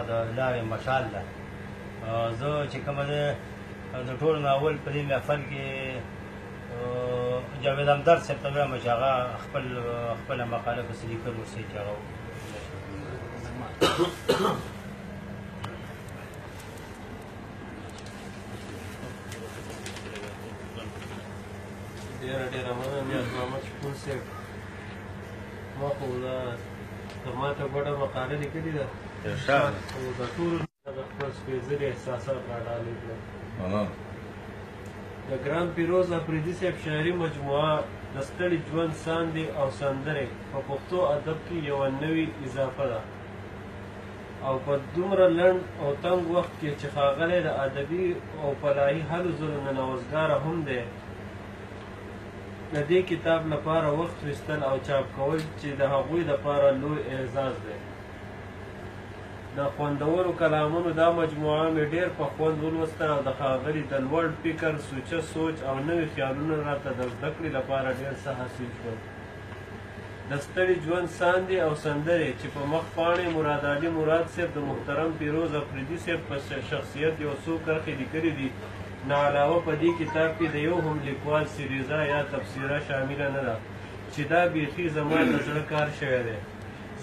د لارې مشال ده. زه چې کومه ده د ټولو نه اول په دې محفل کې جاوید همدرد صاحب ته وایم چې هغه خپله مقاله پسې لیکل ورسئ چې هغه ډېره مننه نیاز محمد شکور صاحب. ما خو تر ما ته ګوډه مقاله لیکلې ده خو د ټولو د خپل سپېڅلي احساسات راډالې کړل. د ګران پیروز اپریدي صاحب شاعري مجموعه د ستړي ژوند ساندې او سندرې په پښتو ادب کې یوه نوې اضافه ده او په دومره لنډ او تنګ وخت کې چې ښاغلی د ادبي او فلاحي هلو ځلو ننوزګاره هم دی. د دې کتاب لپاره وخت ویستل او چاپ کول چې د هغوی لپاره لوی اعزاز دی. د خوندورو کلامونو دا مجموعه مې ډېر په خوند ولوسته او د ښاغلي د لوړ فکر سوچه سوچ او نوي خیالونه راته د زده کړې لپاره ډېر څه حاصل شول. د ستړي ژوند ساندې او سندرې چې په مخ پاڼې مراد علي مراد صاحب د محترم پیروز اپریدي صاحب په شخصیت یو څو کرښې لیکلي دي، نه علاوه په دې کتاب کې د یو هم لیکوال سریزه یا تبصره شامله نه ده چې دا بیخي زما د زړه کار شوی دی،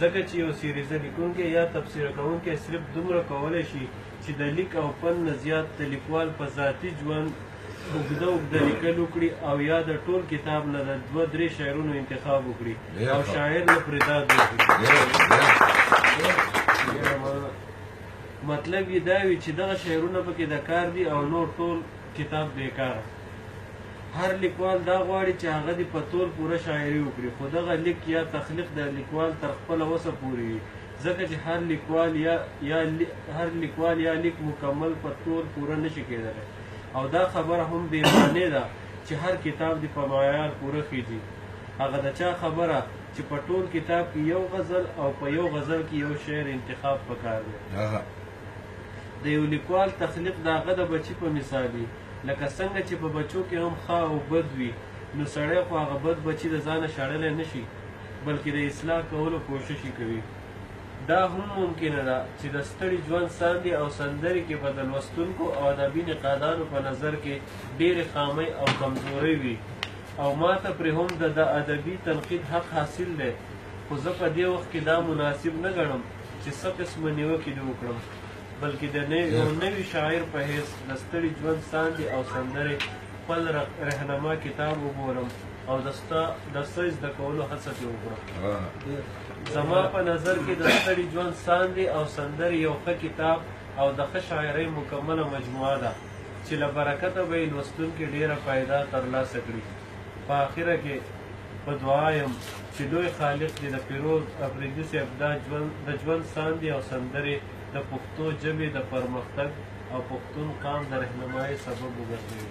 ځکه چې یو سریزه لیکونکی یا تبصره کوونکی صرف دومره کولی شي چې د لیک او فن نه زیات د لیکوال په ذاتي ژوند اوږده لیکل وکړي او یا د ټول کتاب نه د 2-3 شعرونو انتخاب وکړي او شاعر نه پرې داد وکړي. مطلب یې دا وي چې دغه شعرونه پکې د کار دي او نور ټول کتاب بیکاره. هر لیکوال دا غواړي چې هغه دې په طول پوره شاعري وکړي، خو دغه لیک یا تخلیق د لیکوال تر خپله وسه پورې وي، ځکه چې هر لیکوال یا لیک مکمل په طول پوره نشي کېدلی او دا خبره هم بې معنې ده چې هر کتاب دې په معیار پوره خیږي. هغه د چا خبره چې په ټول کتاب کې یو غزل او په یو غزل کې یو شعر انتخاب پکار دی. د یو لیکوال تخلیق د هغه د بچي په مثال وي، لکه څنګه چې په بچو کې هم ښه او بد وي، نو سړی خو هغه بد بچي د ځانه شړلی نه شي بلکې د اصلاح کولو کوشش یې کوي. دا هم ممکنه ده چې د ستړي ژوند ساندې او سندرې کې به د لوستونکو او ادبي نقادانو په نظر کې ډېرې خامۍ او کمزورۍ وي او ما ته پرې هم د ادبي تنقید حق حاصل دی، خو زه په دې وخت کې دا مناسب نه ګڼم چې څه قسمه نیوکې دې وکړم، بلکې د یو نوي شاعر په حیث د ستړي ژوند ساندې او سندرې خپل رهنما کتاب وبولم او د څه زده کولو هڅه ترې وکړم. زما په نظر کې د ستړي ژوند ساندې او سندرې یو ښه کتاب او د ښه شاعرۍ مکمله مجموعه ده چې له برکته به یې لوستونکي ډېره فایده ترلاسه کړي. په آخره کې په دعا یم چې لوی خالق دې د پیروز اپریدي صاحب د ژوند ساندې او سندرې د پښتو ژبې د پرمختګ او پښتون قام د رهنمایۍ سبب وګرځوي.